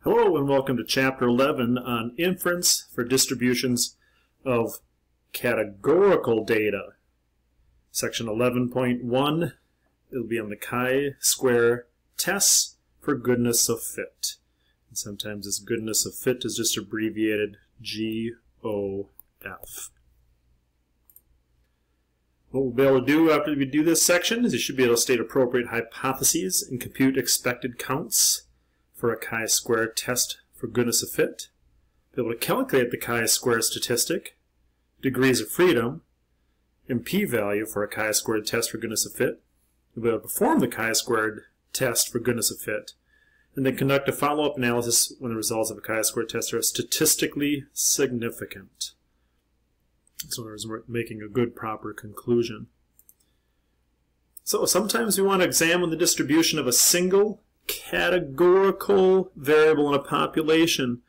Hello and welcome to Chapter 11 on inference for distributions of categorical data. Section 11.1, it'll be on the chi-square tests for goodness of fit. And sometimes this goodness of fit is just abbreviated GOF. What we'll be able to do after we do this section is you should be able to state appropriate hypotheses and compute expected counts for a chi-square test for goodness of fit, be able to calculate the chi-square statistic, degrees of freedom, and p-value for a chi-squared test for goodness of fit, you'll be able to perform the chi-squared test for goodness of fit, and then conduct a follow-up analysis when the results of a chi-squared test are statistically significant. So we're making a good, proper conclusion. So sometimes we want to examine the distribution of a single categorical variable in a population.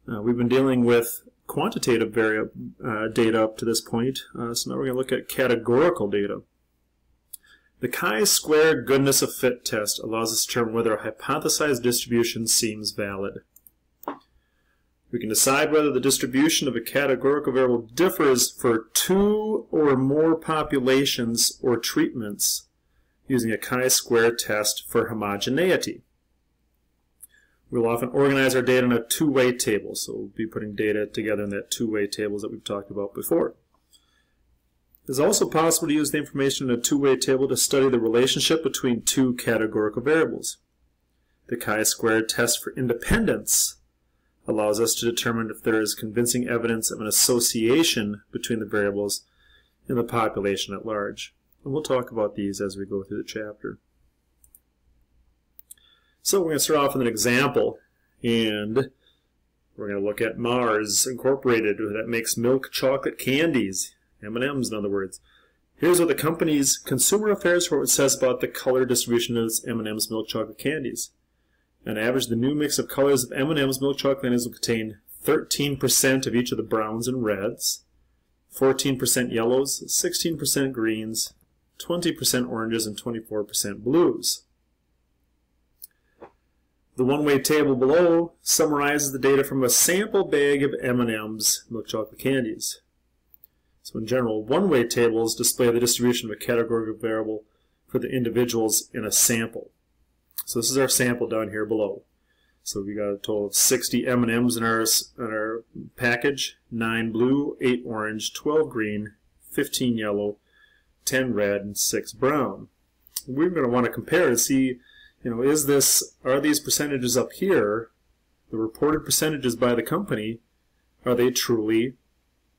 We've been dealing with quantitative data up to this point, so now we're going to look at categorical data. The chi-square goodness of fit test allows us to determine whether a hypothesized distribution seems valid. We can decide whether the distribution of a categorical variable differs for two or more populations or treatments using a chi-square test for homogeneity. We'll often organize our data in a two-way table, so we'll be putting data together in that two-way tables that we've talked about before. It's also possible to use the information in a two-way table to study the relationship between two categorical variables. The chi-square test for independence allows us to determine if there is convincing evidence of an association between the variables in the population at large. And we'll talk about these as we go through the chapter. So we're going to start off with an example, and we're going to look at Mars Incorporated that makes milk chocolate candies, M&Ms in other words. Here's what the company's consumer affairs report says about the color distribution of its M&Ms milk chocolate candies. On average, the new mix of colors of M&Ms milk chocolate candies will contain 13% of each of the browns and reds, 14% yellows, 16% greens, 20% oranges, and 24% blues. The one-way table below summarizes the data from a sample bag of M&Ms milk chocolate candies. So in general, one-way tables display the distribution of a categorical variable for the individuals in a sample. So this is our sample down here below. So we got a total of 60 M&Ms in our package, 9 blue, 8 orange, 12 green, 15 yellow, 10 red, and 6 brown. We're going to want to compare to see, are these percentages up here, the reported percentages by the company, are they truly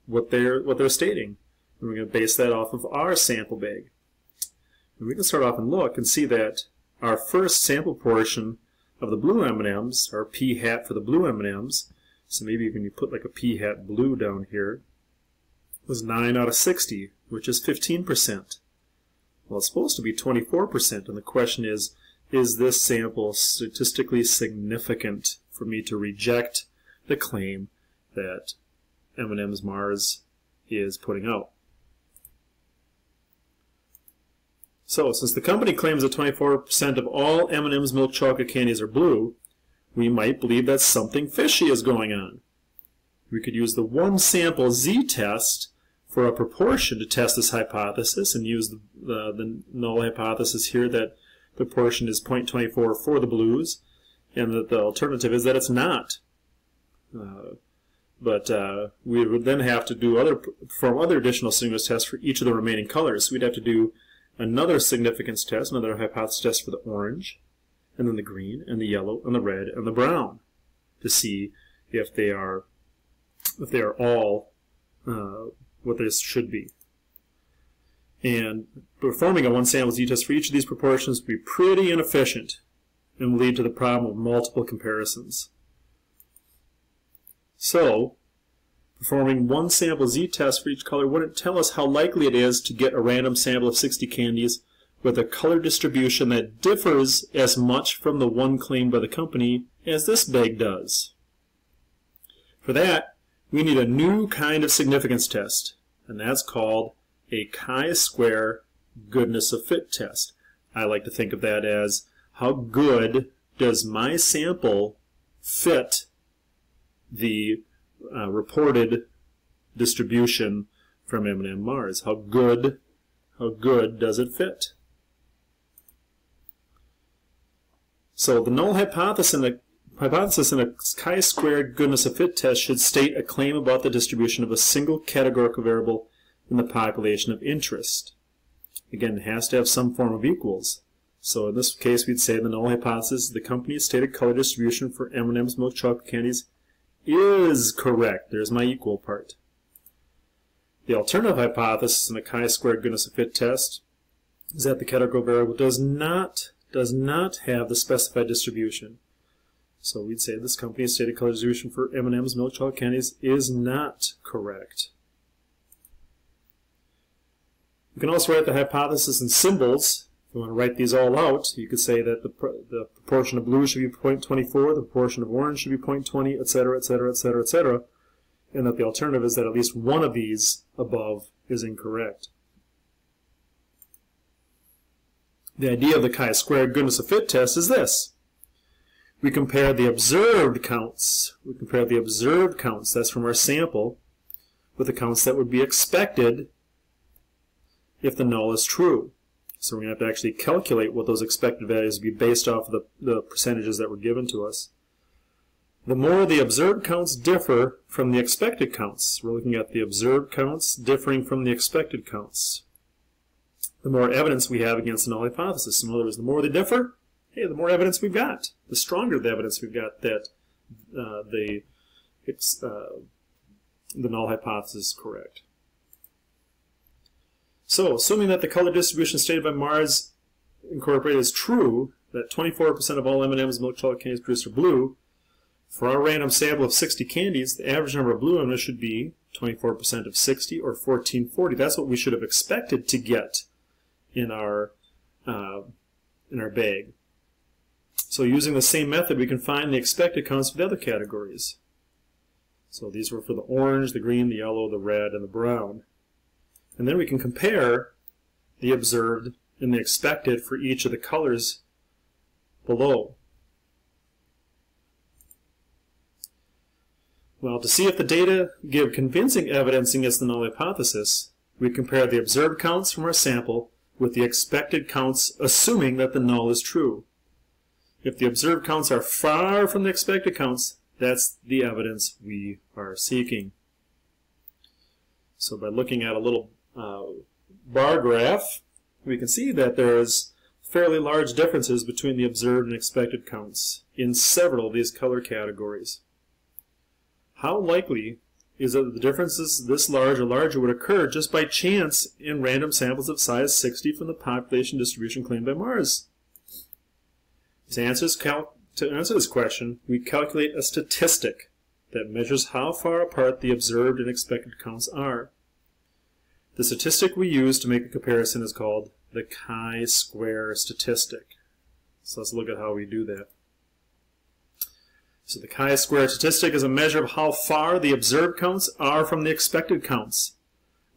what they're stating? And we're going to base that off of our sample bag. And we can start off and look and see that our first sample portion of the blue M&Ms, our p hat for the blue M&Ms, so maybe when you put like a p hat blue down here, was 9 out of 60, which is 15%. Well, it's supposed to be 24%, and the question is this sample statistically significant for me to reject the claim that M&M's Mars is putting out? So, since the company claims that 24% of all M&M's milk chocolate candies are blue, we might believe that something fishy is going on. We could use the one sample z-test for a proportion to test this hypothesis and use the null hypothesis here that the proportion is 0.24 for the blues, and that the alternative is that it's not. But we would then have to perform other additional significance tests for each of the remaining colors. So we'd have to do another significance test, another hypothesis test for the orange, and then the green, and the yellow, and the red, and the brown, to see if they are all what this should be. And performing a one-sample z-test for each of these proportions would be pretty inefficient and will lead to the problem of multiple comparisons. So, performing one sample z-test for each color wouldn't tell us how likely it is to get a random sample of 60 candies with a color distribution that differs as much from the one claimed by the company as this bag does. For that, we need a new kind of significance test, and that's called a chi-square goodness of fit test. I like to think of that as how good does my sample fit the reported distribution from M&M Mars? How good does it fit? So the null hypothesis in a chi-squared goodness of fit test should state a claim about the distribution of a single categorical variable in the population of interest. Again, it has to have some form of equals. So in this case, we'd say the null hypothesis, the company's stated color distribution for M&M's milk chocolate candies is correct. There's my equal part. The alternative hypothesis in a chi-squared goodness of fit test is that the categorical variable does not have the specified distribution. So we'd say this company's stated color distribution for M&M's milk chocolate candies is not correct. You can also write the hypothesis in symbols. If you want to write these all out, you could say that the proportion of blue should be 0.24, the proportion of orange should be 0.20, etc., etc., etc., etc., and that the alternative is that at least one of these above is incorrect. The idea of the chi-squared goodness of fit test is this. We compare the observed counts. That's from our sample, with the counts that would be expected if the null is true. So we're going to have to actually calculate what those expected values would be based off of the percentages that were given to us. The more the observed counts differ from the expected counts, we're looking at the observed counts differing from the expected counts, the more evidence we have against the null hypothesis. In other words, the more they differ, hey, the more evidence we've got. The stronger the evidence we've got that the null hypothesis is correct. So, assuming that the color distribution stated by Mars Incorporated is true, that 24% of all M&M's milk chocolate candies produced are blue, for our random sample of 60 candies, the average number of blue M&Ms should be 24% of 60, or 1440. That's what we should have expected to get in our bag. So using the same method, we can find the expected counts for the other categories. So these were for the orange, the green, the yellow, the red, and the brown. And then we can compare the observed and the expected for each of the colors below. Well, to see if the data give convincing evidence against the null hypothesis, we compare the observed counts from our sample with the expected counts, assuming that the null is true. If the observed counts are far from the expected counts, that's the evidence we are seeking. So by looking at a little bar graph, we can see that there is fairly large differences between the observed and expected counts in several of these color categories. How likely is it that the differences this large or larger would occur just by chance in random samples of size 60 from the population distribution claimed by Mars? To answer this question, we calculate a statistic that measures how far apart the observed and expected counts are. The statistic we use to make a comparison is called the chi-square statistic. So let's look at how we do that. So the chi-square statistic is a measure of how far the observed counts are from the expected counts.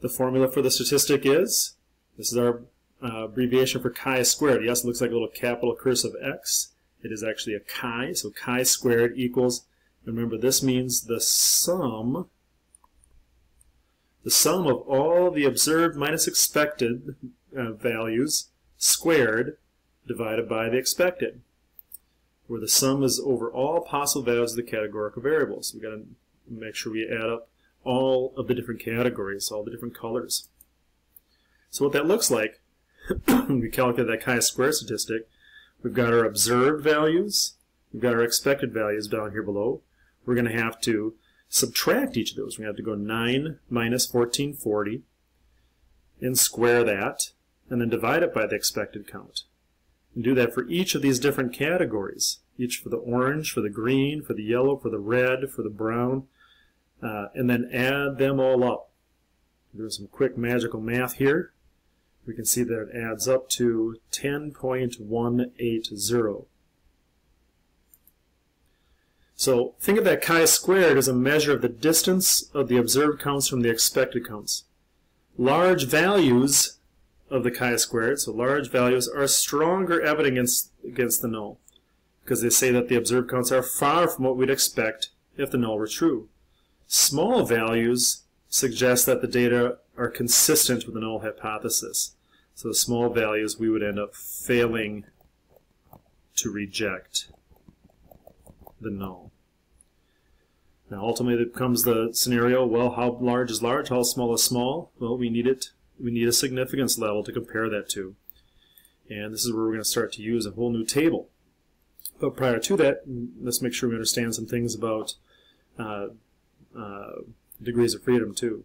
The formula for the statistic is, this is our abbreviation for chi-squared. Yes, it looks like a little capital cursive X. It is actually a chi, so chi-squared equals, remember this means the sum of all the observed minus expected values squared divided by the expected, where the sum is over all possible values of the categorical variables. We've got to make sure we add up all of the different categories, all the different colors. So what that looks like, when we calculate that chi-square statistic, we've got our observed values, we've got our expected values down here below. We're going to have to subtract each of those. We're going to have to go 9 minus 1440 and square that, and then divide it by the expected count. And do that for each of these different categories, each for the orange, for the green, for the yellow, for the red, for the brown, and then add them all up. Doing some quick magical math here, we can see that it adds up to 10.180. So think of that chi-squared as a measure of the distance of the observed counts from the expected counts. Large values of the chi-squared, so large values, are stronger evidence against the null, because they say that the observed counts are far from what we'd expect if the null were true. Small values suggest that the data are consistent with the null hypothesis. So the small values, we would end up failing to reject the null. Now ultimately it becomes the scenario, well, how large is large, how small is small? Well, we need a significance level to compare that to. And this is where we're going to start to use a whole new table. But prior to that, let's make sure we understand some things about degrees of freedom too.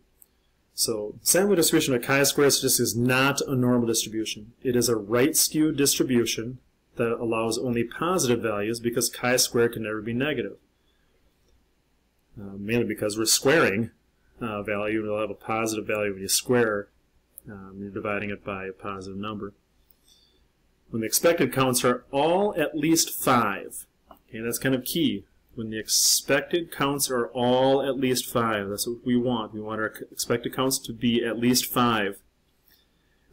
So sampling distribution of a chi-square statistic is not a normal distribution. It is a right-skewed distribution that allows only positive values because chi-square can never be negative. Mainly because we're squaring value, and it'll have a positive value when you square. You're dividing it by a positive number. When the expected counts are all at least 5, okay, that's kind of key. When the expected counts are all at least 5, that's what we want. We want our expected counts to be at least 5.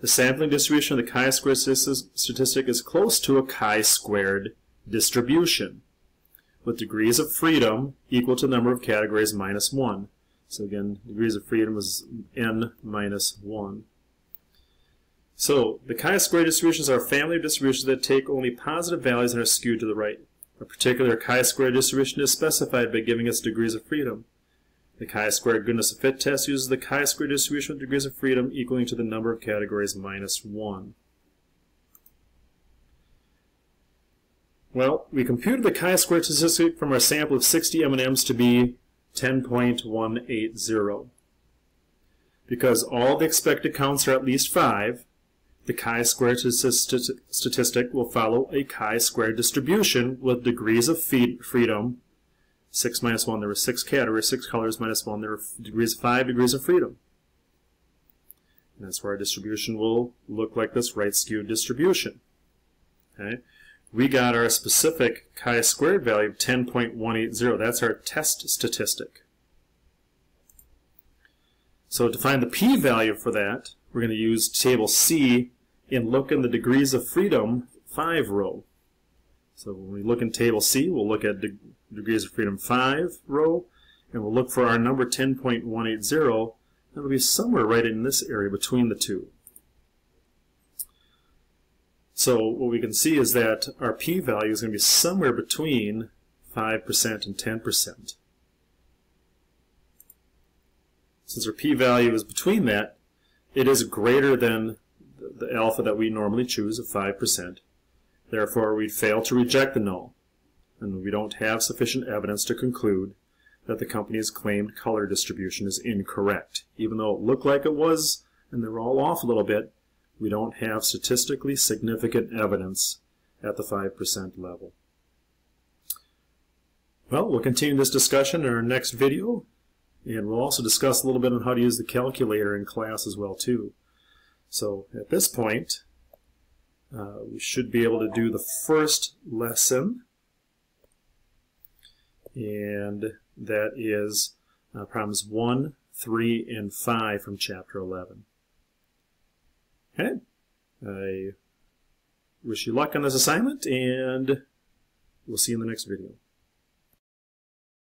The sampling distribution of the chi-square statistic is close to a chi-squared distribution, with degrees of freedom equal to the number of categories minus 1. So again, degrees of freedom is n minus 1. So the chi-square distributions are a family of distributions that take only positive values and are skewed to the right. A particular chi-square distribution is specified by giving us degrees of freedom. The chi-square goodness of fit test uses the chi-square distribution with degrees of freedom equaling to the number of categories minus 1. Well, we computed the chi-square statistic from our sample of 60 M&Ms to be 10.180. Because all the expected counts are at least 5, the chi-square statistic will follow a chi-square distribution with degrees of freedom. 6 minus 1, there were 6 categories, 6 colors minus 1, there were 5 degrees of freedom. And that's where our distribution will look like this right-skewed distribution. Okay? We got our specific chi-squared value of 10.180. That's our test statistic. So to find the p-value for that, we're going to use table C and look in the degrees of freedom 5 row. So when we look in table C, we'll look at degrees of freedom 5 row, and we'll look for our number 10.180. That'll be somewhere right in this area between the two. So what we can see is that our p-value is going to be somewhere between 5% and 10%. Since our p-value is between that, it is greater than the alpha that we normally choose of 5%. Therefore, we'd fail to reject the null, and we don't have sufficient evidence to conclude that the company's claimed color distribution is incorrect. Even though it looked like it was, and they were all off a little bit, we don't have statistically significant evidence at the 5% level. Well, we'll continue this discussion in our next video, and we'll also discuss a little bit on how to use the calculator in class as well too. So at this point, we should be able to do the first lesson, and that is problems 1, 3, and 5 from chapter 11. Okay, I wish you luck on this assignment, and we'll see you in the next video.